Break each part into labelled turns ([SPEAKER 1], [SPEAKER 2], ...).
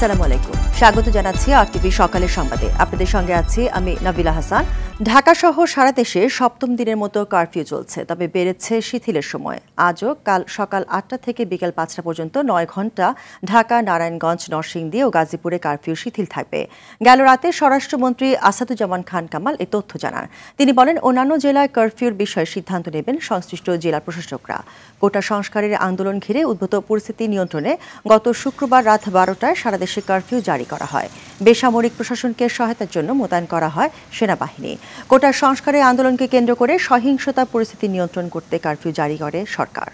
[SPEAKER 1] আসসালামু আলাইকুম, স্বাগত জানাচ্ছি আরটিভি সকালের সংবাদে। আপনাদের সঙ্গে আছি আমি নাবিলা হাসান। ঢাকা সহ সারা দেশে সপ্তম দিনের মতো কারফিউ চলছে, তবে বেড়েছে শিথিলের সময়। আজও কাল সকাল ৮টা থেকে বিকেল ৫টা পর্যন্ত ৯ ঘণ্টা ঢাকা, নারায়ণগঞ্জ, নরসিংদী ও গাজীপুরে কারফিউ শিথিল থাকবে। গেল রাতে স্বরাষ্ট্রমন্ত্রী আসাদুজ্জামান খান কামাল এ তথ্য জানান। তিনি বলেন, অন্যান্য জেলায় কারফিউর বিষয়ে সিদ্ধান্ত নেবেন সংশ্লিষ্ট জেলা প্রশাসকরা। কোটা সংস্কারের আন্দোলন ঘিরে উদ্ভূত পরিস্থিতি নিয়ন্ত্রণে গত শুক্রবার রাত 12টায় সারা দেশে কারফিউ জারি করা হয়। বেসামরিক প্রশাসনকে সহায়তার জন্য মোতায়েন করা হয় সেনাবাহিনী। কোটা সংস্কারের আন্দোলনকে কেন্দ্র করে সহিংসতা পরিস্থিতি নিয়ন্ত্রণ করতে কারফিউ জারি করে সরকার।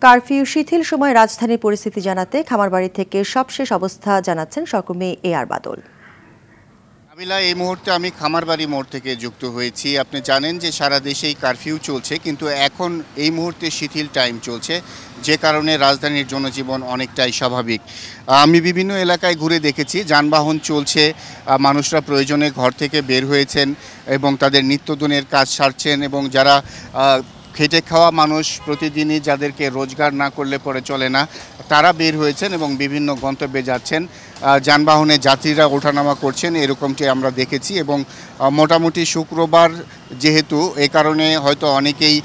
[SPEAKER 1] কারফিউ শিথিল সময় রাজধানীর পরিস্থিতি জানাতে খামারবাড়ি থেকে সবশেষ অবস্থা জানাচ্ছেন সহকর্মী AR বাদল।
[SPEAKER 2] এই মুহূর্তে আমি খামারবাড়ি মোড় থেকে যুক্ত হয়েছি। আপনি জানেন যে সারা দেশেই কারফিউ চলছে, কিন্তু এখন এই মুহূর্তে শিথিল টাইম চলছে, যে কারণে রাজধানীর জনজীবন অনেকটাই স্বাভাবিক। আমি বিভিন্ন এলাকায় ঘুরে দেখেছি যানবাহন চলছে, মানুষরা প্রয়োজনে ঘর থেকে বের হয়েছেন এবং তাদের নিত্যদিনের কাজ সারছেন, এবং যারা খেটে খাওয়া মানুষ, প্রতিদিনই যাদেরকে রোজগার না করলে পরে চলে না, তারা বের হয়েছেন এবং বিভিন্ন গন্তব্যে যাচ্ছেন। যানবাহনে যাত্রীরা ওঠানামা করছেন, এরকমটি আমরা দেখেছি। এবং মোটামুটি শুক্রবার যেহেতু, এ কারণে হয়তো অনেকেই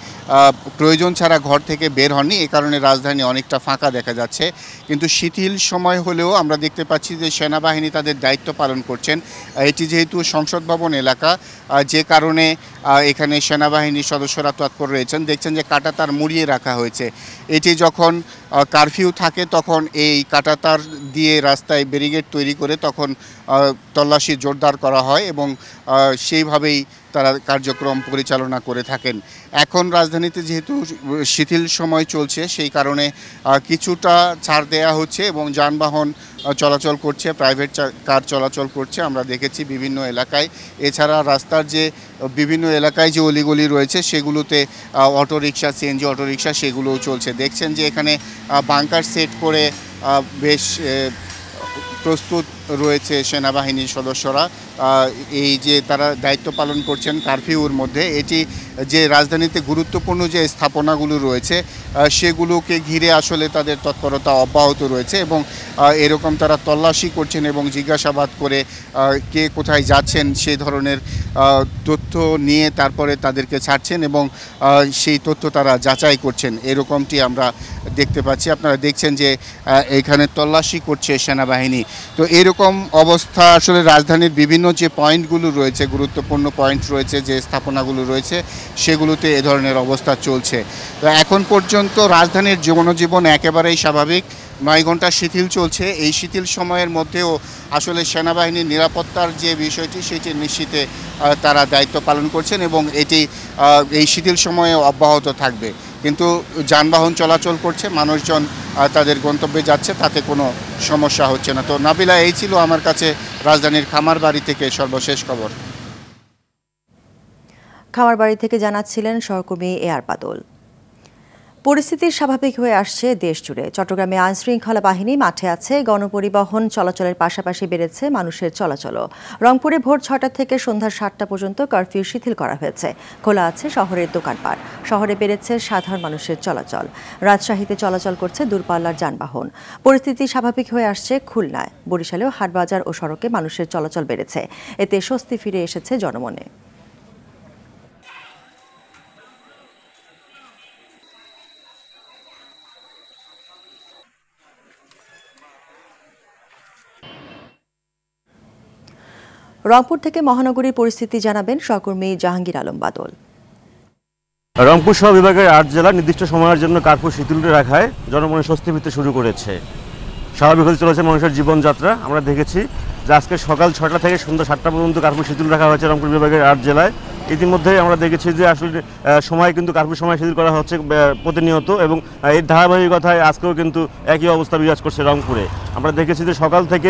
[SPEAKER 2] প্রয়োজন ছাড়া ঘর থেকে বের হননি, এ কারণে রাজধানী অনেকটা ফাঁকা দেখা যাচ্ছে। কিন্তু শিথিল সময় হলেও আমরা দেখতে পাচ্ছি যে সেনাবাহিনী তাদের দায়িত্ব পালন করছেন। এটি যেহেতু সংসদ ভবন এলাকা, যে কারণে এখানে সেনাবাহিনীর সদস্যরা তৎপর রয়েছেন। দেখছেন যে কাঁটাতার মুড়িয়ে রাখা হয়েছে। এটি যখন কারফিউ থাকে তখন এই কাঁটাতার দিয়ে রাস্তায় ব্যারিকেড তৈরি করে তখন তল্লাশি জোরদার করা হয় এবং সেইভাবেই তারা কার্যক্রম পরিচালনা করে থাকেন। এখন রাজধানীতে যেহেতু শিথিল সময় চলছে, সেই কারণে কিছুটা ছাড় দেয়া হচ্ছে এবং যানবাহন চলাচল করছে, প্রাইভেট কার চলাচল করছে আমরা দেখেছি বিভিন্ন এলাকায়। এছাড়া রাস্তার যে বিভিন্ন এলাকায় যে অলিগলি রয়েছে সেগুলোতে অটোরিকশা, সিএনজি অটোরিকশা সেগুলোও চলছে। দেখছেন যে এখানে বাংকার সেট করে বেশ প্রস্তুত রয়েছে সেনাবাহিনীর সদস্যরা। এই যে তারা দায়িত্ব পালন করছেন কারফিউর মধ্যে, এটি যে রাজধানীতে গুরুত্বপূর্ণ যে স্থাপনাগুলো রয়েছে সেগুলোকে ঘিরে আসলে তাদের তৎপরতা অব্যাহত রয়েছে এবং এরকম তারা তল্লাশি করছেন এবং জিজ্ঞাসাবাদ করে কে কোথায় যাচ্ছেন সেই ধরনের তথ্য নিয়ে তারপরে তাদেরকে ছাড়ছেন এবং সেই তথ্য তারা যাচাই করছেন, এরকমটি আমরা দেখতে পাচ্ছি। আপনারা দেখছেন যে এখানে তল্লাশি করছে সেনাবাহিনী। তো এরকম অবস্থা আসলে রাজধানীর বিভিন্ন যে পয়েন্টগুলো রয়েছে, গুরুত্বপূর্ণ পয়েন্ট রয়েছে, যে স্থাপনাগুলো রয়েছে সেগুলোতে এ ধরনের অবস্থা চলছে। তো এখন পর্যন্ত রাজধানীর জনজীবন একেবারেই স্বাভাবিক। 9 ঘন্টা শিথিল চলছে। এই শিথিল সময়ের মধ্যেও আসলে সেনাবাহিনীর নিরাপত্তার যে বিষয়টি সেটি নিশ্চিতে তারা দায়িত্ব পালন করছেন এবং এটি এই শিথিল সময়ে অব্যাহত থাকবে। কিন্তু যানবাহন চলাচল করছে, মানুষজন তাদের গন্তব্যে যাচ্ছে, তাতে কোনো সমস্যা হচ্ছে না। তো নাবিলা, এই ছিল আমার কাছে রাজধানীর খামারবাড়ি থেকে সর্বশেষ খবর।
[SPEAKER 1] খামারবাড়ি থেকে জানাচ্ছিলেন সহকর্মী AR বাদল। পরিস্থিতি স্বাভাবিক হয়ে আসছে দেশ জুড়ে। চট্টগ্রামে আইনশৃঙ্খলা বাহিনী মাঠে আছে। গণপরিবহন চলাচলের পাশাপাশি বেড়েছে মানুষের চলাচলও। রংপুরে ভোর 6টা থেকে সন্ধ্যা 7টা পর্যন্ত কারফিউ শিথিল করা হয়েছে। খোলা আছে শহরের দোকানপাট। শহরে বেড়েছে সাধারণ মানুষের চলাচল। রাজশাহীতে চলাচল করছে দূরপাল্লার যানবাহন। পরিস্থিতি স্বাভাবিক হয়ে আসছে খুলনায়। বরিশালেও হাটবাজার ও সড়কে মানুষের চলাচল বেড়েছে। এতে স্বস্তি ফিরে এসেছে জনমনে। রংপুর থেকে মহানগরীর পরিস্থিতি জানাবেন সহকর্মী জাহাঙ্গীর আলম বাদল।
[SPEAKER 3] রংপুর সহ বিভাগের 8 জেলা নির্দিষ্ট সময়ের জন্য কারফিউ শিথিল রাখায় জনমনে স্বস্তি ফিরতে শুরু করেছে। স্বাভাবিক হতে চলেছে মানুষের জীবনযাত্রা। আমরা দেখেছি যে আজকে সকাল 6টা থেকে সন্ধ্যা 7টা পর্যন্ত কারফিউ শিথিল রাখা হয়েছে রংপুর বিভাগের 8 জেলায়। ইতিমধ্যেই আমরা দেখেছি যে আসলে সময় কিন্তু কারফিউ সময় শিথিল করা হচ্ছে প্রতিনিয়ত এবং এই ধারাবাহিকতায় আজকেও কিন্তু একই অবস্থা বিরাজ করছে রংপুরে। আমরা দেখেছি যে সকাল থেকে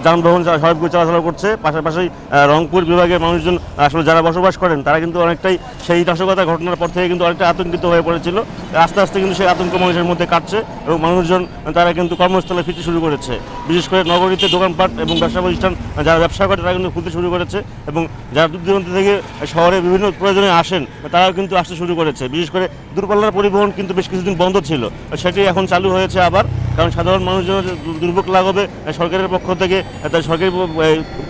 [SPEAKER 3] যানবাহন স্বাভাবিক চলাচল করছে, পাশাপাশি রংপুর বিভাগের মানুষজন আসলে যারা বসবাস করেন তারা কিন্তু অনেকটাই সেই নাশকতার ঘটনার পর থেকে কিন্তু অনেকটা আতঙ্কিত হয়ে পড়েছিল। আস্তে আস্তে কিন্তু সেই আতঙ্ক মানুষের মধ্যে কাটছে এবং মানুষজন তারা কিন্তু কর্মস্থলে ফিরতে শুরু করেছে। বিশেষ করে নগরীতে দোকানপাট এবং ব্যবসা প্রতিষ্ঠান যারা ব্যবসা করে তারা কিন্তু খুলতে শুরু করেছে এবং যারা দূর দূরান্ত থেকে শহরে বিভিন্ন প্রয়োজনে আসেন তারাও কিন্তু আসতে শুরু করেছে। বিশেষ করে দূরপাল্লার পরিবহন কিন্তু বেশ কিছুদিন বন্ধ ছিল, সেটি এখন চালু হয়েছে আবার, কারণ সাধারণ মানুষজন দুর্ভোগ লাঘবে সরকারের পক্ষ থেকে সরকারি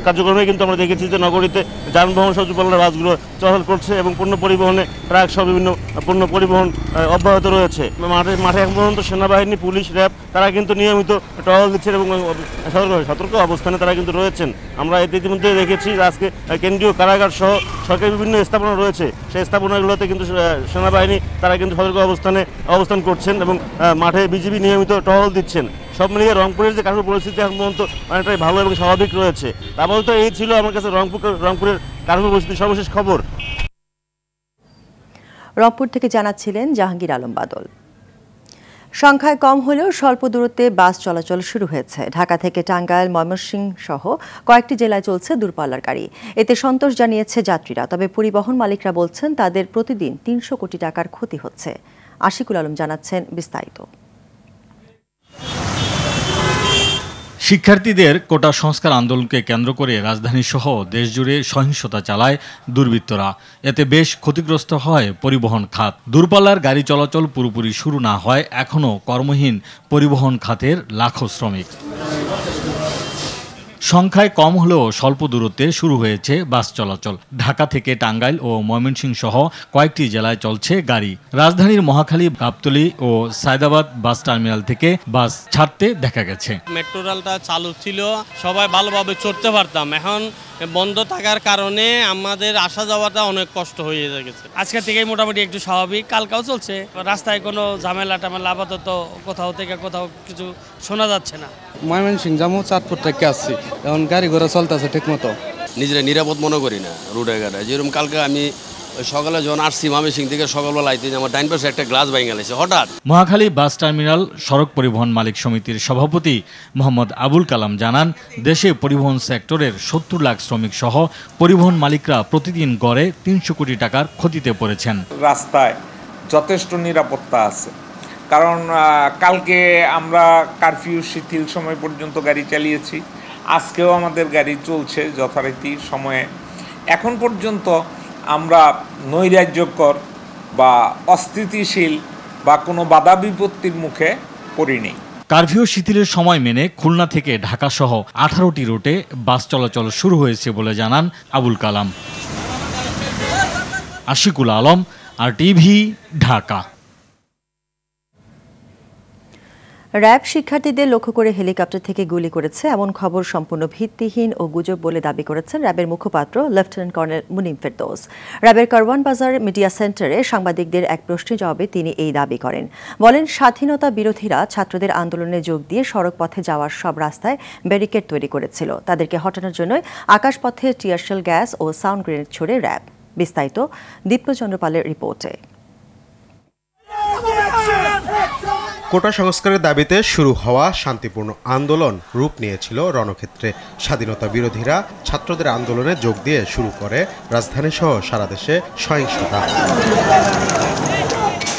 [SPEAKER 3] কার্যক্রমে কিন্তু আমরা দেখেছি যে নগরীতে যানবাহন সহ দূরপাল্লার বাসগুলো চলাচল করছে এবং পণ্য পরিবহনে ট্রাক সহ বিভিন্ন পণ্য পরিবহন অব্যাহত রয়েছে। মাঠে এখন পর্যন্ত সেনাবাহিনী, পুলিশ, র্যাব তারা কিন্তু নিয়মিত টহল দিচ্ছেন এবং সতর্ক অবস্থানে তারা কিন্তু রয়েছেন। আমরা ইতিমধ্যে দেখেছি আজকে কেন্দ্রীয় কারাগার সহ সরকারি বিভিন্ন স্থাপনা রয়েছে, সেই স্থাপনাগুলোতে কিন্তু সেনাবাহিনী তারা কিন্তু সতর্ক অবস্থান করছেন এবং মাঠে বিজিবি নিয়মিত টহল দিচ্ছেন। সব মিলিয়ে রংপুরের যে কার্ফিউ পরিস্থিতি এখন পর্যন্ত অনেকটাই ভালো এবং স্বাভাবিক রয়েছে। আপাতত এই ছিল আমার কাছে রংপুরের কার্ফিউ পরিস্থিতির সর্বশেষ খবর।
[SPEAKER 1] রংপুর থেকে জানাচ্ছিলেন জাহাঙ্গীর আলম বাদল। সংখ্যায় কম হলেও স্বল্প দূরত্বে বাস চলাচল শুরু হয়েছে। ঢাকা থেকে টাঙ্গাইল, ময়মনসিংহ সহ কয়েকটি জেলায় চলছে দূরপাল্লার গাড়ি। এতে সন্তোষ জানিয়েছে যাত্রীরা, তবে পরিবহন মালিকরা বলছেন তাদের প্রতিদিন ৩০০ কোটি টাকার ক্ষতি হচ্ছে। আশিকুল আলম জানাচ্ছেন বিস্তারিত।
[SPEAKER 4] শিক্ষার্থীদের কোটা সংস্কার আন্দোলনকে কেন্দ্র করে রাজধানীসহ দেশজুড়ে সহিংসতা চালায় দুর্বৃত্তরা। এতে বেশ ক্ষতিগ্রস্ত হয় পরিবহন খাত। দূরপাল্লার গাড়ি চলাচল পুরোপুরি শুরু না হয় এখনও কর্মহীন পরিবহন খাতের লাখো শ্রমিক। সংখ্যায় কম হলেও স্বল্প দূরত্বে শুরু হয়েছে বাস চলাচল। ঢাকা থেকে টাঙ্গাইল ও ময়মনসিংহ সহ কয়েকটি জেলায় চলছে গাড়ি। রাজধানীর মহাখালী, গাবতলী ও সায়দাবাদ বাস টার্মিনাল থেকে বাস ছাড়তে দেখা গেছে।
[SPEAKER 5] মেট্রো রেলটা চালু ছিল, সবাই ভালোভাবে চড়তে পারতাম। এখন বন্ধ থাকার কারণে আমাদের আসা যাওয়াটা অনেক কষ্ট হয়ে গেছে। আজকে থেকেই মোটামুটি একটু স্বাভাবিক, কালকাও চলছে। রাস্তায় কোনো ঝামেলা টামেলা আপাতত কোথাও থেকে কোথাও কিছু শোনা যাচ্ছে না।
[SPEAKER 6] ময়মনসিংহ যাবো, চাঁদপুর থেকে আসছি, এখন গাড়ি ঘোড়া চলতেছে ঠিক মতো।
[SPEAKER 7] নিজেরা নিরাপদ মনে করি না রোডে ঘাটে। যেরকম কালকে আমি সকালে যখন আসছি ময়মনসিংহ থেকে, সকালবেলা আইতে আমার ডাইন পাশে একটা গ্লাস ভেঙে গেছে হঠাৎ।
[SPEAKER 4] মহাখালী বাস টার্মিনাল সড়ক পরিবহন মালিক সমিতির সভাপতি মোহাম্মদ আবুল কালাম জানান, দেশে পরিবহন সেক্টরের ৭০ লাখ শ্রমিক সহ পরিবহন মালিকরা প্রতিদিন গড়ে ৩০০ কোটি টাকার ক্ষতিতে পড়েছেন।
[SPEAKER 8] রাস্তায় যথেষ্ট নিরাপত্তা আছে, কারণ কালকে আমরা কারফিউ শিথিল সময় পর্যন্ত গাড়ি চালিয়েছি, আজকেও আমাদের গাড়ি চলছে যথারীতি সময়ে। এখন পর্যন্ত আমরা নৈরাজ্যকর বা অস্থিতিশীল বা কোনো বাধা বিপত্তির মুখে পড়িনি।
[SPEAKER 4] কারফিউ শিথিলের সময় মেনে খুলনা থেকে ঢাকা সহ 18টি রুটে বাস চলাচল শুরু হয়েছে বলে জানান আবুল কালাম। আশিকুল আলম, RTV, ঢাকা।
[SPEAKER 1] র্যাব শিক্ষার্থীদের লক্ষ্য করে হেলিকপ্টার থেকে গুলি করেছে এমন খবর সম্পূর্ণ ভিত্তিহীন ও গুজব বলে দাবি করেছেন র্যাবের মুখপাত্র লেফটেন্যান্ট কর্নেল মুনিম ফেরদৌস। র্যাবের কারওয়ান বাজার মিডিয়া সেন্টারে সাংবাদিকদের এক প্রশ্নের জবাবে তিনি এই দাবি করেন। বলেন, স্বাধীনতা বিরোধীরা ছাত্রদের আন্দোলনে যোগ দিয়ে সড়ক পথে যাওয়ার সব রাস্তায় ব্যারিকেড তৈরি করেছিল। তাদেরকে হটানোর জন্য আকাশপথে টিয়ারশেল গ্যাস ও সাউন্ড গ্রেনেড ছড়ে র্যাব। বিস্তারিত দীপ্তচন্দ্র পালের রিপোর্টে।
[SPEAKER 9] কোটা সংস্কারের দাবিতে শুরু হওয়া শান্তিপূর্ণ আন্দোলন রূপ নিয়েছিল রণক্ষেত্রে। স্বাধীনতা বিরোধীরা ছাত্রদের আন্দোলনে যোগ দিয়ে শুরু করে রাজধানীসহ সারা দেশে সহিংসতা।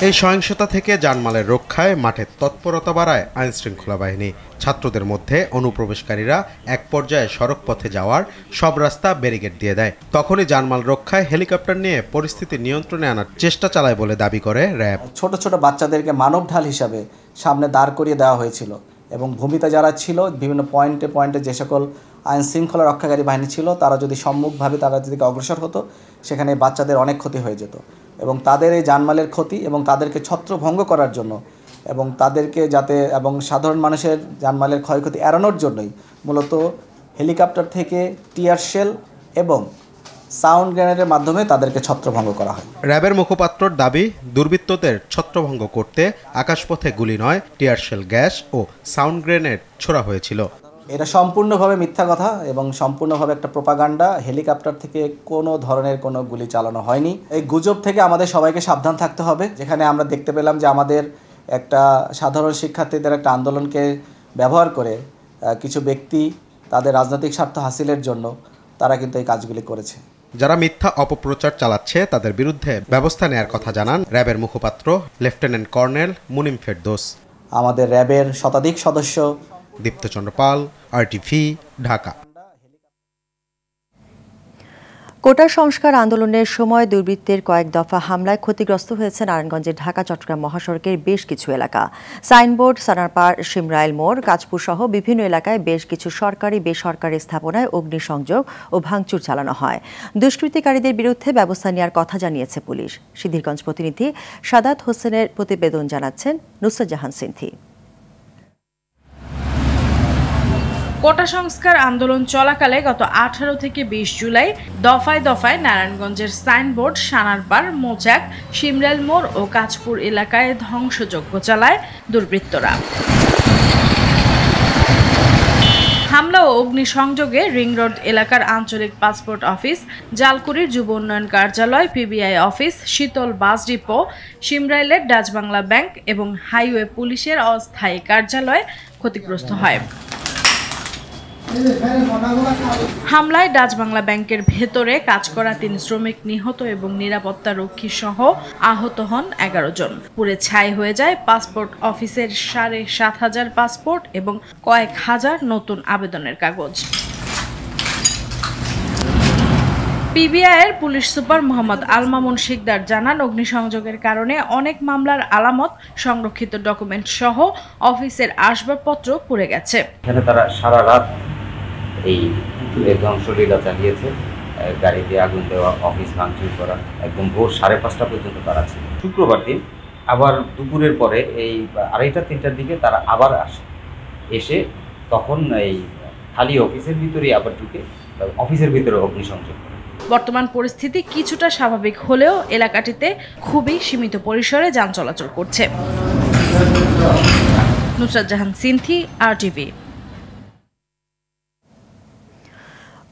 [SPEAKER 9] এই সহিংসতা থেকে জানমালের রক্ষায় মাঠে তৎপরতা বাড়ায় আইনশৃঙ্খলা বাহিনী। ছাত্রদের মধ্যে অনুপ্রবেশকারীরা এক পর্যায়ে সড়ক পথে যাওয়ার সব রাস্তা ব্যারিকেড দিয়ে দেয়। তখনই জানমাল রক্ষায় হেলিকপ্টার নিয়ে পরিস্থিতি নিয়ন্ত্রণে আনার চেষ্টা চালায় বলে দাবি করে র্যাব।
[SPEAKER 10] ছোট ছোট বাচ্চাদেরকে মানব ঢাল হিসাবে সামনে দাঁড় করিয়ে দেওয়া হয়েছিল এবং ভূমিতে যারা ছিল বিভিন্ন পয়েন্টে যে সকল আইন শৃঙ্খলা রক্ষাকারী বাহিনী ছিল তারা যদি সম্মুখভাবে তারা যদি অগ্রসর হতো, সেখানে বাচ্চাদের অনেক ক্ষতি হয়ে যেত এবং তাদের এই জানমালের ক্ষতি এবং তাদেরকে ছত্রভঙ্গ করার জন্য এবং তাদেরকে যাতে এবং সাধারণ মানুষের জানমালের ক্ষয়ক্ষতি এড়ানোর জন্যই মূলত হেলিকপ্টার থেকে টিয়ারশেল এবং সাউন্ড গ্রেনেডের মাধ্যমে তাদেরকে ছত্রভঙ্গ করা হয়।
[SPEAKER 9] র্যাবের মুখপাত্রর দাবি, দুর্বৃত্তদের ছত্রভঙ্গ করতে আকাশপথে গুলি নয়, টিয়ারশেল গ্যাস ও সাউন্ড গ্রেনেড ছোড়া হয়েছিল।
[SPEAKER 10] এটা সম্পূর্ণভাবে মিথ্যা কথা এবং সম্পূর্ণভাবে একটা প্রোপাগান্ডা। হেলিকপ্টার থেকে কোনো ধরনের কোনো গুলি চালানো হয়নি। এই গুজব থেকে আমাদের সবাইকে সাবধান থাকতে হবে। যেখানে আমরা দেখতে পেলাম যে আমাদের একটা সাধারণ শিক্ষার্থীদের একটা আন্দোলনকে ব্যবহার করে কিছু ব্যক্তি তাদের রাজনৈতিক স্বার্থ হাসিলের জন্য তারা কিন্তু এই কাজগুলি করেছে।
[SPEAKER 9] যারা মিথ্যা অপপ্রচার চালাচ্ছে তাদের বিরুদ্ধে ব্যবস্থা নেয়ার কথা জানান র্যাবের মুখপাত্র লেফটেন্যান্ট কর্নেল মুনিম ফেরদৌস।
[SPEAKER 10] আমাদের র্যাবের শতাধিক সদস্য।
[SPEAKER 9] দীপ্তচন্দ্র পাল, RTV, ঢাকা।
[SPEAKER 1] কোটা সংস্কার আন্দোলনের সময় দুর্বৃত্তের কয়েক দফা হামলায় ক্ষতিগ্রস্ত হয়েছে নারায়ণগঞ্জের ঢাকা চট্টগ্রাম মহাসড়কের বেশ কিছু এলাকা। সাইনবোর্ড, সানারপাড়, শিমরাইল মোড়, কাজপুর সহ বিভিন্ন এলাকায় বেশ কিছু সরকারি বেসরকারি স্থাপনায় অগ্নিসংযোগ ও ভাঙচুর চালানো হয়। দুষ্কৃতিকারীদের বিরুদ্ধে ব্যবস্থা নেওয়ার কথা জানিয়েছে পুলিশ। সিদ্ধিরগঞ্জ প্রতিনিধি সাদাত হোসেনের প্রতিবেদন জানাচ্ছেন নুসরাত জাহান সিনথি।
[SPEAKER 11] কোটা সংস্কার আন্দোলন চলাকালে গত 18 থেকে 20 জুলাই দফায় দফায় নারায়ণগঞ্জের সাইনবোর্ড, সানারপাড়, মোচাক, শিমরাইল মোড় ও কাজপুর এলাকায় ধ্বংসযজ্ঞ চালায় দুর্বৃত্তরা। হামলা ও অগ্নিসংযোগে রিং রোড এলাকার আঞ্চলিক পাসপোর্ট অফিস, জালকুড়ির যুব উন্নয়ন কার্যালয়, PBI অফিস, শীতল বাস ডিপো, শিমরাইলের ডাচ বাংলা ব্যাংক এবং হাইওয়ে পুলিশের অস্থায়ী কার্যালয় ক্ষতিগ্রস্ত হয়। হামলায় ডাচ বাংলা ব্যাংকের ভেতরে কাজ করা 3 শ্রমিক নিহত এবং নিরাপত্তা রক্ষী সহ আহত হন 11 জন। পুড়ে ছাই হয়ে যায় পাসপোর্ট অফিসের 7,500 পাসপোর্ট এবং কয়েক হাজার নতুন আবেদনের কাগজ। PBI এর পুলিশ সুপার মোহাম্মদ আল মামুন শিকদার জানান, অগ্নিসংযোগের কারণে অনেক মামলার আলামত, সংরক্ষিত ডকুমেন্ট সহ অফিসের আসবাবপত্র পুড়ে গেছে।
[SPEAKER 12] এখানে তারা সারা রাত এই ধ্বংসলীলা চালিয়েছে, গাড়িতে আগুন দেওয়া, অফিস ভাঙচুর করা, একদম ভোর 5:30 পর্যন্ত তারা ছিল। শুক্রবার দিন আবার দুপুরের পরে এই 2:30-3টার দিকে তারা আবার আসে, এসে তখন এই খালি অফিসের ভিতরেই আবার ঢুকে অফিসের ভিতরে অগ্নিসংযোগ করে।
[SPEAKER 11] বর্তমান পরিস্থিতি কিছুটা স্বাভাবিক হলেও এলাকাটিতে খুবই সীমিত পরিসরে যান চলাচল করছে। নুসরাত জাহান সিনথি, RTV।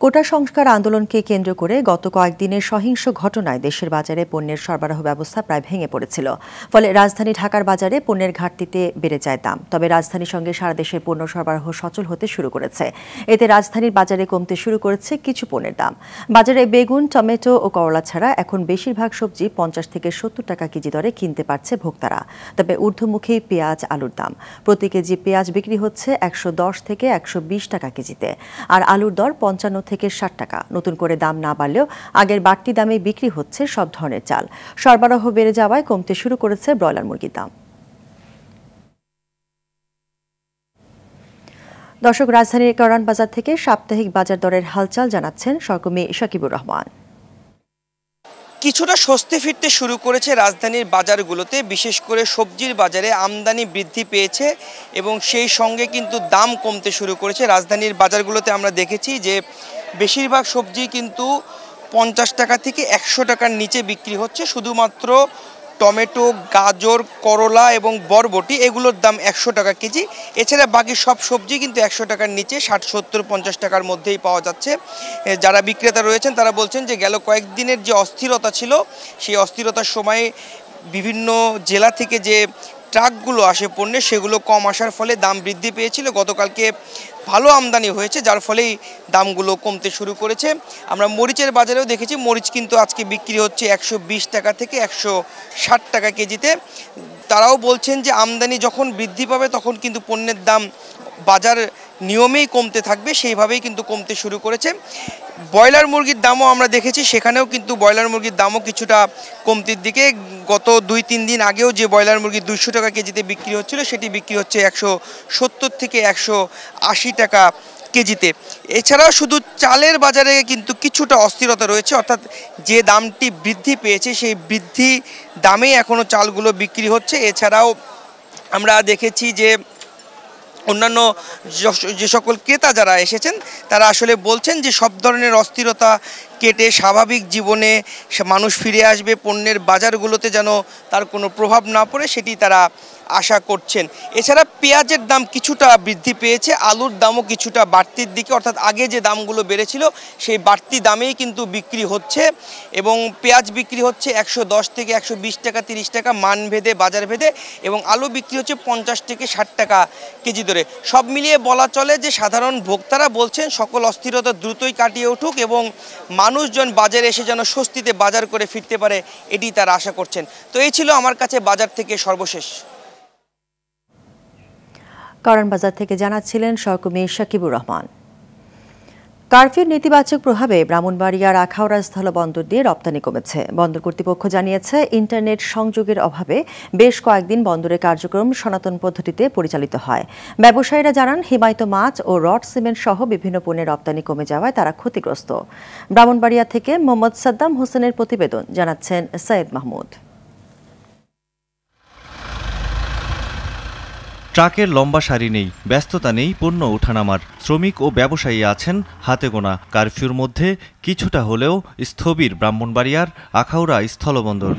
[SPEAKER 1] কোটা সংস্কার আন্দোলনকে কেন্দ্র করে গত কয়েকদিনের সহিংস ঘটনায় দেশের বাজারে পণ্যের সরবরাহ ব্যবস্থা প্রায় ভেঙে পড়েছিল। ফলে রাজধানী ঢাকার বাজারে পণ্যের ঘাটতিতে বেড়ে যায় দাম। তবে রাজধানীর সঙ্গে সারা দেশের পণ্য সরবরাহ সচল হতে শুরু করেছে। এতে রাজধানীর বাজারে কমতে শুরু করেছে কিছু পণ্যের দাম। বাজারে বেগুন, টমেটো ও করলা ছাড়া এখন বেশিরভাগ সবজি 50 থেকে 70 টাকা কেজি দরে কিনতে পারছে ভোক্তারা। তবে ঊর্ধ্বমুখী পেঁয়াজ, আলুর দাম প্রতি কেজি পেঁয়াজ বিক্রি হচ্ছে 110 থেকে 120 টাকা কেজিতে, আর আলুর দর 55 থেকে 60 টাকা। নতুন করে দাম না বাড়লেও আগের বাড়তি দামে বিক্রি হচ্ছে সব ধরনের চাল। সরবরাহ বেড়ে যাওয়ায় কমতে শুরু করেছে ব্রয়লার মুরগির দাম। দর্শক, রাজধানীর কারওয়ান বাজার থেকে সাপ্তাহিক বাজার দরের হালচাল জানাচ্ছেন সহকর্মী শাকিবুর রহমান।
[SPEAKER 13] কিছুটা স্বস্তি ফিরতে শুরু করেছে রাজধানীর বাজারগুলোতে, বিশেষ করে সবজির বাজারে আমদানি বৃদ্ধি পেয়েছে এবং সেই সঙ্গে কিন্তু দাম কমতে শুরু করেছে। রাজধানীর বাজারগুলোতে আমরা দেখেছি যে বেশিরভাগ সবজি কিন্তু 50 টাকা থেকে 100 টাকার নিচে বিক্রি হচ্ছে। শুধুমাত্র টমেটো, গাজর, করলা এবং বরবটি এগুলোর দাম 100 টাকা কেজি। এছাড়া বাকি সব সবজি কিন্তু 100 টাকার নিচে 60, 70, 50 টাকার মধ্যেই পাওয়া যাচ্ছে। যারা বিক্রেতা রয়েছেন তারা বলছেন যে গেল কয়েকদিনের যে অস্থিরতা ছিল, সেই অস্থিরতার সময়ে বিভিন্ন জেলা থেকে যে ট্রাকগুলো আসে পণ্যের, সেগুলো কম আসার ফলে দাম বৃদ্ধি পেয়েছিল। গতকালকে ভালো আমদানি হয়েছে, যার ফলেই দামগুলো কমতে শুরু করেছে। আমরা মরিচের বাজারেও দেখেছি, মরিচ কিন্তু আজকে বিক্রি হচ্ছে 120 টাকা থেকে 160 টাকা কেজিতে। তারাও বলছেন যে আমদানি যখন বৃদ্ধি পাবে তখন কিন্তু পণ্যের দাম বাজার নিয়মেই কমতে থাকবে, সেইভাবেই কিন্তু কমতে শুরু করেছে। ব্রয়লার মুরগির দামও আমরা দেখেছি, সেখানেও কিন্তু ব্রয়লার মুরগির দামও কিছুটা কমতির দিকে। গত 2-3 দিন আগেও যে ব্রয়লার মুরগি 200 টাকা কেজিতে বিক্রি হচ্ছিল, সেটি বিক্রি হচ্ছে 170 থেকে 180 টাকা কেজিতে। এছাড়াও শুধু চালের বাজারে কিন্তু কিছুটা অস্থিরতা রয়েছে, অর্থাৎ যে দামটি বৃদ্ধি পেয়েছে সেই বৃদ্ধি দামেই এখনও চালগুলো বিক্রি হচ্ছে। এছাড়াও আমরা দেখেছি যে অন্যান্য যে সকল ক্রেতা যারা এসেছেন তারা আসলে বলছেন যে সব ধরনের অস্থিরতা কেটে স্বাভাবিক জীবনে মানুষ ফিরে আসবে, পণ্যের বাজারগুলোতে যেন তার কোনো প্রভাব না পড়ে সেটি তারা আশা করছেন। এছাড়া পেঁয়াজের দাম কিছুটা বৃদ্ধি পেয়েছে, আলুর দামও কিছুটা বাড়তির দিকে, অর্থাৎ আগে যে দামগুলো বেড়েছিল সেই বাড়তি দামেই কিন্তু বিক্রি হচ্ছে এবং পেঁয়াজ বিক্রি হচ্ছে 110 থেকে 120 টাকা 30 টাকা মানভেদে বাজার ভেদে, এবং আলু বিক্রি হচ্ছে 50 থেকে 60 টাকা কেজি দরে। সব মিলিয়ে বলা চলে যে সাধারণ ভোক্তারা বলছেন সকল অস্থিরতা দ্রুতই কাটিয়ে উঠুক এবং মানুষজন বাজারে এসে যেন স্বস্তিতে বাজার করে ফিরতে পারে, এটি তারা আশা করছেন। তো এই ছিল আমার কাছে বাজার থেকে সর্বশেষ।
[SPEAKER 1] কারণ বাজার থেকে জানাচ্ছিলেন সহকর্মী শাকিবুর রহমান। কারফিউর নেতিবাচক প্রভাবে ব্রাহ্মণবাড়িয়ার আখাউড়া স্থলবন্দর দিয়ে রপ্তানি কমেছে। বন্দর কর্তৃপক্ষ জানিয়েছে, ইন্টারনেট সংযোগের অভাবে বেশ কয়েকদিন বন্দরের কার্যক্রম সনাতন পদ্ধতিতে পরিচালিত হয়। ব্যবসায়ীরা জানান, হিমায়িত মাছ ও রড সিমেন্ট সহ বিভিন্ন পণ্যের রপ্তানি কমে যাওয়ায় তারা ক্ষতিগ্রস্ত। ব্রাহ্মণবাড়িয়া থেকে মোহাম্মদ সাদ্দাম হোসেনের প্রতিবেদন, জানাচ্ছেন সৈয়দ মাহমুদ।
[SPEAKER 14] ট্রাকের লম্বা সারি নেই, ব্যস্ততা নেই পণ্য ওঠানামার। শ্রমিক ও ব্যবসায়ী আছেন হাতে গোনা। কারফিউর মধ্যে কিছুটা হলেও স্থবির ব্রাহ্মণবাড়িয়ার আখাউড়া স্থলবন্দর।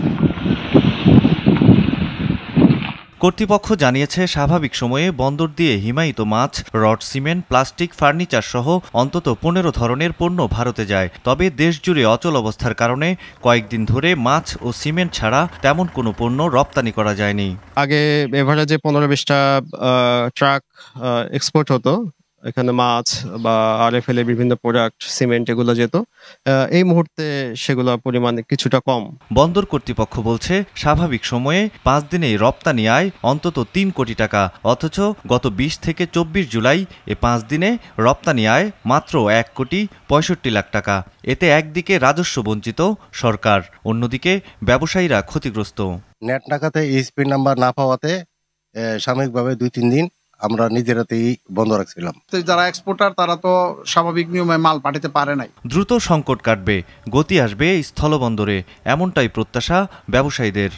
[SPEAKER 14] কর্তৃপক্ষ জানিয়েছে, স্বাভাবিক সময়ে বন্দর দিয়ে হিমায়িত মাছ, রড সিমেন্ট, প্লাস্টিক, ফার্নিচার সহ অন্তত 15 ধরনের পণ্য ভারতে যায়। তবে দেশজুড়ে অচল অবস্থার কারণে কয়েকদিন ধরে মাছ ও সিমেন্ট ছাড়া তেমন কোনো পণ্য রপ্তানি করা যায়নি।
[SPEAKER 15] আগে এভারেজে 15-20টা ট্রাক এক্সপোর্ট হতো, এখানে মাছ বা আরএফএল বিভিন্ন প্রোডাক্ট, সিমেন্ট এগুলো যেত। এই মুহূর্তে সেগুলো পরিমাণে কিছুটা কম।
[SPEAKER 14] বন্দর কর্তৃপক্ষ বলছে, স্বাভাবিক সময়ে 5 দিনেই রপ্তানি আয় অন্তত 3 কোটি টাকা, অথচ গত 20 থেকে 24 জুলাই এ 5 দিনে রপ্তানি আয় মাত্র 1 কোটি 65 লাখ টাকা। এতে একদিকে রাজস্ব বঞ্চিত সরকার, অন্যদিকে ব্যবসায়ীরা ক্ষতিগ্রস্ত।
[SPEAKER 16] নেট নাকাতে স্পিড নাম্বার না পাওয়াতে সাময়িকভাবে 2-3 দিন আমরা নিজেরাতেই বন্ধ রাখছিলাম।
[SPEAKER 17] যারা এক্সপোর্টার তারা তো স্বাভাবিক নিয়মে মাল পাঠাতে পারে নাই।
[SPEAKER 14] দ্রুত সংকট কাটবে, গতি আসবে স্থলবন্দরে, এমনটাই প্রত্যাশা ব্যবসায়ীদের।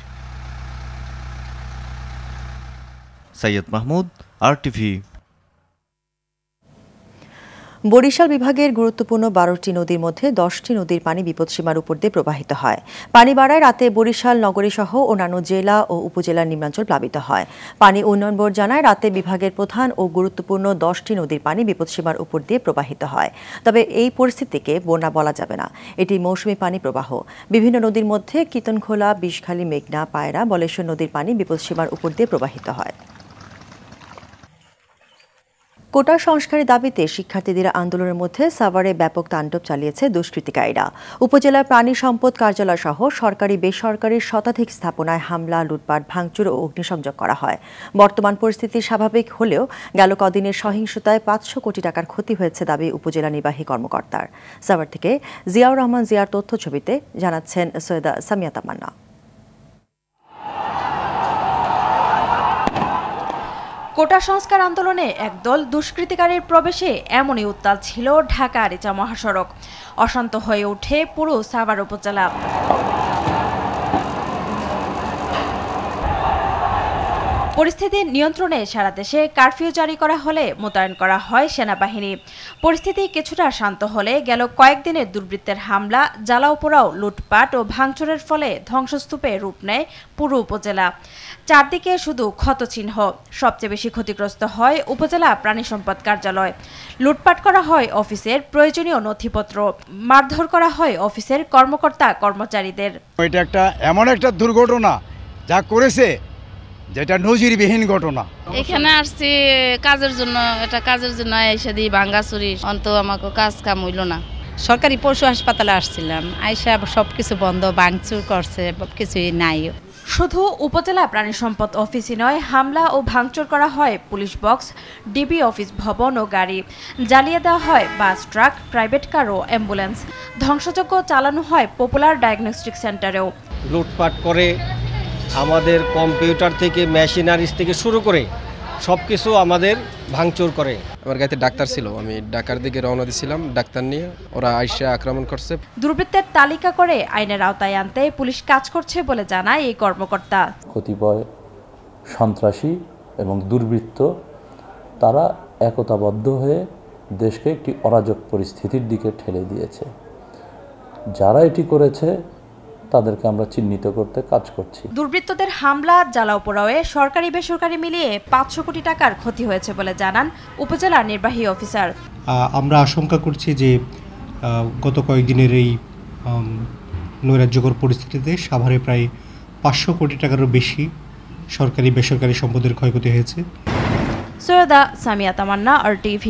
[SPEAKER 14] সৈয়দ মাহমুদ, RTV।
[SPEAKER 1] বরিশাল বিভাগের গুরুত্বপূর্ণ 12টি নদীর মধ্যে 10টি নদীর পানি বিপদসীমার উপর দিয়ে প্রবাহিত হয়। পানি বাড়ায় রাতে বরিশাল নগরী সহ অন্যান্য জেলা ও উপজেলার নিম্নাঞ্চল প্লাবিত হয়। পানি উন্নয়ন বোর্ড জানায়, রাতে বিভাগের প্রধান ও গুরুত্বপূর্ণ 10টি নদীর পানি বিপদসীমার উপর দিয়ে প্রবাহিত হয়। তবে এই পরিস্থিতিকে বন্যা বলা যাবে না, এটি মৌসুমি পানি প্রবাহ। বিভিন্ন নদীর মধ্যে কিতনখোলা, বিষখালী, মেঘনা, পায়রা, বলেশ্বর নদীর পানি বিপদসীমার উপর দিয়ে প্রবাহিত হয়। কোটা সংস্কারের দাবিতে শিক্ষার্থীদের আন্দোলনের মধ্যে সাভারে ব্যাপক তাণ্ডব চালিয়েছে দুষ্কৃতিকারীরা। উপজেলার প্রাণী সম্পদ কার্যালয় সহ সরকারি বেসরকারি শতাধিক স্থাপনায় হামলা, লুটপাট, ভাঙচুর ও অগ্নিসংযোগ করা হয়। বর্তমান পরিস্থিতি স্বাভাবিক হলেও গেল কদিনের সহিংসতায় 500 কোটি টাকার ক্ষতি হয়েছে দাবি উপজেলা নির্বাহী কর্মকর্তার। সাভার থেকে জিয়াউর রহমান জিয়ার তথ্য ছবিতে, জানাচ্ছেন সৈয়দা সামিয়া তামান্না।
[SPEAKER 11] কোটা সংস্কার আন্দোলনে একদল দুষ্কৃতিকারীর প্রবেশে এমনই উত্তাল ছিল ঢাকা আরিচা মহাসড়ক। অশান্ত হয়ে ওঠে পুরো সাভার উপজেলা। পরিস্থিতি নিয়ন্ত্রণে সারা দেশে কারফিউ জারি করা হলে মোতায়েন করা হয় সেনাবাহিনী। পরিস্থিতি কিছুটা শান্ত হলে গেল কয়েকদিনের দুর্বৃত্তের হামলা, জ্বালাও পোড়াও, লুটপাট ও ভাঙচুরের ফলে ধ্বংসস্তূপে রূপ নেয় পুরো উপজেলা। চারদিকে শুধু ক্ষতচিহ্ন। সবচেয়ে বেশি ক্ষতিগ্রস্ত হয় উপজেলা প্রাণী সম্পদ কার্যালয়। লুটপাট করা হয় অফিসের প্রয়োজনীয় নথিপত্র, মারধর করা হয় অফিসের কর্মকর্তা কর্মচারীদের।
[SPEAKER 18] এটা একটা এমন একটা দুর্ঘটনা যা করেছে, যেটা নজিরবিহীন ঘটনা।
[SPEAKER 19] এখানে আসছি কাজের জন্য, এটা কাজের জন্য এসে দিই ভাঙ্গাচুরি, অন্ত আমাকে কাজ কাম হইল না।
[SPEAKER 20] সরকারি পশু হাসপাতালে আসছিলাম, আইসা সবকিছু বন্ধ, ভাঙচুর করছে, কিছুই নাই।
[SPEAKER 11] শুধু উপজেলা প্রাণী সম্পদ অফিসই নয়, হামলা ও ভাঙচুর করা হয় পুলিশ বক্স, ডিবি অফিস ভবন ও গাড়ি। জ্বালিয়ে দেওয়া হয় বাস, ট্রাক, প্রাইভেট কার ও অ্যাম্বুলেন্স। ধ্বংসযজ্ঞ চালানো হয় পপুলার ডায়াগনস্টিক সেন্টারেও।
[SPEAKER 21] লুটপাট করে আমাদের কম্পিউটার থেকে, মেশিনারিজ থেকে শুরু করে সব কিছু আমাদের ভাঙচুর করে।
[SPEAKER 6] আমার গাড়িতে ডাক্তার ছিল, আমি ঢাকার দিকে রওনা দিয়েছিলাম ডাক্তার নিয়ে, ওরা আইসা আক্রমণ করছে।
[SPEAKER 11] দুর্বৃত্তের তালিকা করে আইনের আওতায় আনতে পুলিশ কাজ করছে বলে জানায় এই কর্মকর্তা।
[SPEAKER 22] কতিপয় সন্ত্রাসী এবং দুর্বৃত্ত তারা একতাবদ্ধ হয়ে দেশকে একটি অরাজক পরিস্থিতির দিকে ঠেলে দিয়েছে। যারা এটি করেছে তাদেরকে আমরা চিহ্নিত করতে কাজ করছি।
[SPEAKER 11] দুর্বৃত্তদের হামলা জ্বালাও পোড়াওয়ে সরকারি বেসরকারি মিলিয়ে 500 কোটি টাকার ক্ষতি হয়েছে বলে জানান উপজেলা নির্বাহী অফিসার।
[SPEAKER 2] আমরা আশঙ্কা করছি যে গত কয়েকদিনের এই নৈরাজ্যকর পরিস্থিতিতে সাভারে প্রায় 500 কোটি টাকারও বেশি সরকারি বেসরকারি সম্পদের ক্ষয়ক্ষতি হয়েছে।
[SPEAKER 11] সৈয়দা সামিয়া তামান্না, RTV।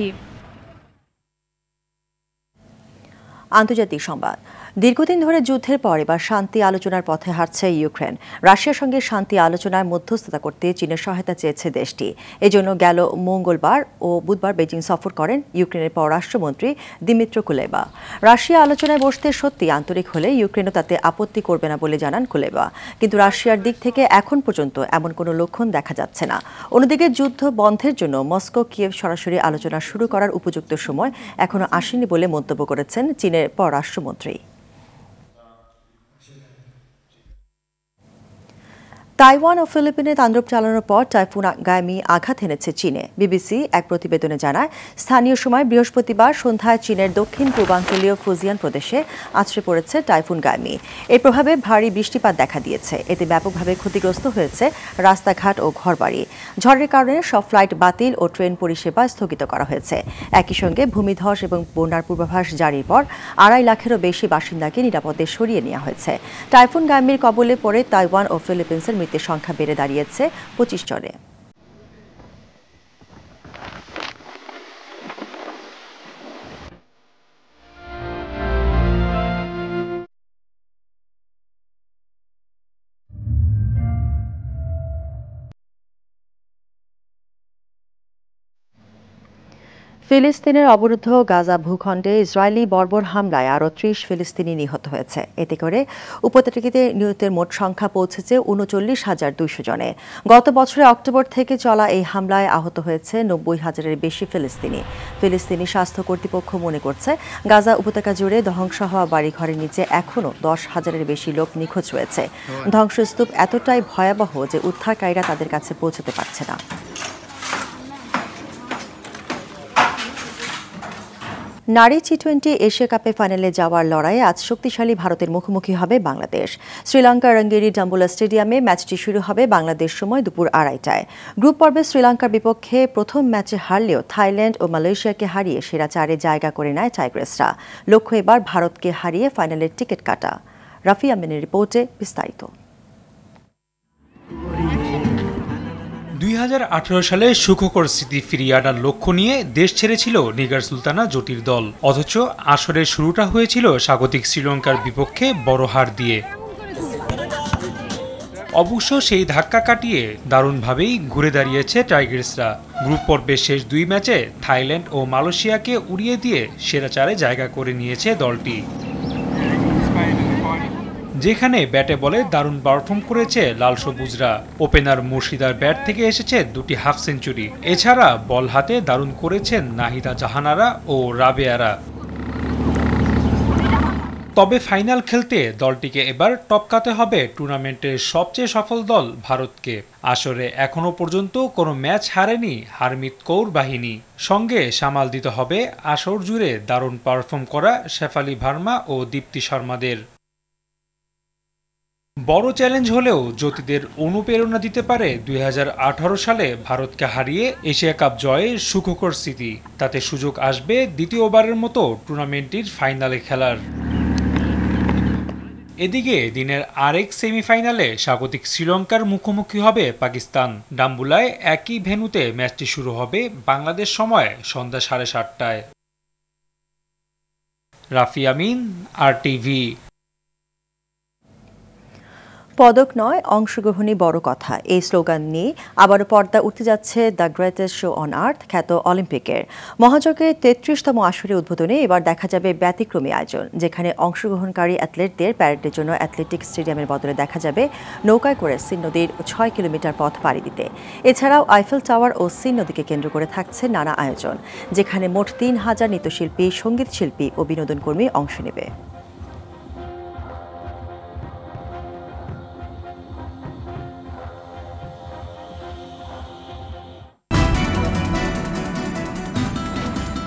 [SPEAKER 1] আন্তর্জাতিক সংবাদ। দীর্ঘদিন ধরে যুদ্ধের পর এবার শান্তি আলোচনার পথে হাঁটছে ইউক্রেন। রাশিয়ার সঙ্গে শান্তি আলোচনার মধ্যস্থতা করতে চীনের সহায়তা চেয়েছে দেশটি। এজন্য গেল মঙ্গলবার ও বুধবার বেজিং সফর করেন ইউক্রেনের পররাষ্ট্রমন্ত্রী দিমিত্রো কুলেবা। রাশিয়া আলোচনায় বসতে সত্যি আন্তরিক হলে ইউক্রেনও তাতে আপত্তি করবে না বলে জানান কুলেবা। কিন্তু রাশিয়ার দিক থেকে এখন পর্যন্ত এমন কোনো লক্ষণ দেখা যাচ্ছে না। অন্যদিকে যুদ্ধ বন্ধের জন্য মস্কো কিয়েভ সরাসরি আলোচনা শুরু করার উপযুক্ত সময় এখনো আসেনি বলে মন্তব্য করেছেন চীনের পররাষ্ট্রমন্ত্রী। তাইওয়ান ও ফিলিপিনে তাণ্ডব চালানোর পর টাইফুন গায়ামি আঘাত এনেছে চীনে। বিবিসি এক প্রতিবেদনে জানায়, স্থানীয় সময় বৃহস্পতিবার সন্ধ্যায় চীনের দক্ষিণ পূর্বাঞ্চলীয় ফুজিয়ান প্রদেশে আছড়ে পড়েছে টাইফুন গায়ামি। এর প্রভাবে ভারী বৃষ্টিপাত দেখা দিয়েছে। এতে ব্যাপকভাবে ক্ষতিগ্রস্ত হয়েছে রাস্তাঘাট ও ঘরবাড়ি। ঝড়ের কারণে সব ফ্লাইট বাতিল ও ট্রেন পরিষেবা স্থগিত করা হয়েছে। একই সঙ্গে ভূমিধস এবং বন্যার পূর্বাভাস জারির পর 2.5 লাখেরও বেশি বাসিন্দাকে নিরাপদে সরিয়ে নেওয়া হয়েছে। টাইফুন গায়ামির কবলে পড়ে তাইওয়ান ও ফিলিপিন্সের মৃতের সংখ্যা বেড়ে দাঁড়িয়েছে 25 জনে। ফিলিস্তিনের অবরুদ্ধ গাজা ভূখণ্ডে ইসরায়েলি বর্বর হামলায় আরও 30 ফিলিস্তিনি নিহত হয়েছে। এতে করে উপত্যকাটিতে নিহতের মোট সংখ্যা পৌঁছেছে 39,200 জনে। গত বছরের অক্টোবর থেকে চলা এই হামলায় আহত হয়েছে 90,000-এর বেশি ফিলিস্তিনি। ফিলিস্তিনি স্বাস্থ্য কর্তৃপক্ষ মনে করছে গাজা উপত্যকা জুড়ে ধ্বংস হওয়া বাড়িঘরের নিচে এখনও 10,000-এর বেশি লোক নিখোঁজ রয়েছে। ধ্বংসস্তূপ এতটাই ভয়াবহ যে উদ্ধারকারীরা তাদের কাছে পৌঁছতে পারছে না। নারী টি-20 এশিয়া কাপে ফাইনালে যাওয়ার লড়াইয়ে আজ শক্তিশালী ভারতের মুখোমুখি হবে বাংলাদেশ। শ্রীলঙ্কার রঙ্গেরি ডাম্বুলা স্টেডিয়ামে ম্যাচটি শুরু হবে বাংলাদেশ সময় দুপুর 2:30টায়। গ্রুপ পর্বে শ্রীলঙ্কার বিপক্ষে প্রথম ম্যাচে হারলেও থাইল্যান্ড ও মালয়েশিয়াকে হারিয়ে সেরা 4-এ জায়গা করে নেয় টাইগ্রেসরা। লক্ষ্য এবার ভারতকে হারিয়ে ফাইনালের টিকিট কাটা। রাফি আমিনের রিপোর্টে বিস্তারিত।
[SPEAKER 3] 2018 সালে সুখকর স্মৃতি ফিরিয়ে আনার লক্ষ্য নিয়ে দেশ ছেড়েছিল নিগার সুলতানা জোটির দল। অথচ আসরের শুরুটা হয়েছিল স্বাগতিক শ্রীলঙ্কার বিপক্ষে বড় হার দিয়ে। অবশ্য সেই ধাক্কা কাটিয়ে দারুণভাবেই ঘুরে দাঁড়িয়েছে টাইগার্সরা। গ্রুপ পর্বের শেষ 2 ম্যাচে থাইল্যান্ড ও মালয়েশিয়াকে উড়িয়ে দিয়ে সেরা 4-এ জায়গা করে নিয়েছে দলটি। যেখানে ব্যাটে বলে দারুণ পারফর্ম করেছে লাল সবুজরা। ওপেনার মুর্শিদার ব্যাট থেকে এসেছে 2টি হাফ সেঞ্চুরি। এছাড়া বল হাতে দারুণ করেছেন নাহিদা জাহানারা ও রাবেয়ারা। তবে ফাইনাল খেলতে দলটিকে এবার টপকাতে হবে টুর্নামেন্টের সবচেয়ে সফল দল ভারতকে। আসরে এখনো পর্যন্ত কোনো ম্যাচ হারেনি হারমিত কৌর বাহিনী। সঙ্গে সামাল দিতে হবে আসর জুড়ে দারুণ পারফর্ম করা শেফালি ভার্মা ও দীপ্তি শর্মাদের। বড় চ্যালেঞ্জ হলেও জ্যোতিদের অনুপ্রেরণা দিতে পারে 2018 সালে ভারতকে হারিয়ে এশিয়া কাপ জয়ের সুখকর স্মৃতি। তাতে সুযোগ আসবে দ্বিতীয়বারের মতো টুর্নামেন্টটির ফাইনালে খেলার। এদিকে দিনের আরেক সেমিফাইনালে স্বাগতিক শ্রীলঙ্কার মুখোমুখি হবে পাকিস্তান। ডাম্বুলায় একই ভেন্যুতে ম্যাচটি শুরু হবে বাংলাদেশ সময় সন্ধ্যা 7:30টায়। রাফি আমিন, RTV।
[SPEAKER 1] পদক নয়, অংশগ্রহণই বড় কথা, এই স্লোগান নিয়ে আবারও পর্দা উঠতে যাচ্ছে the greatest show on earth খ্যাত অলিম্পিকের। মহাযজ্ঞের 33তম আসরে উদ্বোধনে এবার দেখা যাবে ব্যতিক্রমী আয়োজন, যেখানে অংশগ্রহণকারী অ্যাথলেটদের প্যারেডের জন্য অ্যাথলেটিক স্টেডিয়ামের বদলে দেখা যাবে নৌকায় করে সিন নদীর 6 কিলোমিটার পথ পাড়ি দিতে। এছাড়াও আইফেল টাওয়ার ও সিন নদীকে কেন্দ্র করে থাকছে নানা আয়োজন, যেখানে মোট 3000 নৃত্যশিল্পী, সঙ্গীত শিল্পী ও বিনোদনকর্মী অংশ নেবে।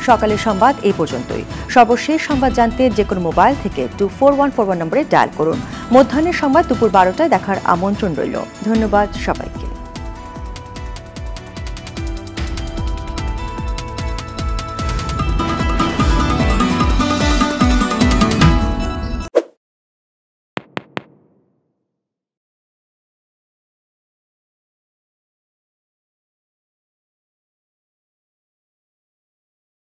[SPEAKER 1] সকালের সংবাদ এই পর্যন্তই। সর্বশেষ সংবাদ জানতে যে কোনো মোবাইল থেকে 24141 নম্বরে ডায়াল করুন। মধ্যাহ্নের সংবাদ দুপুর 12টায় দেখার আমন্ত্রণ রইল। ধন্যবাদ সবাইকে।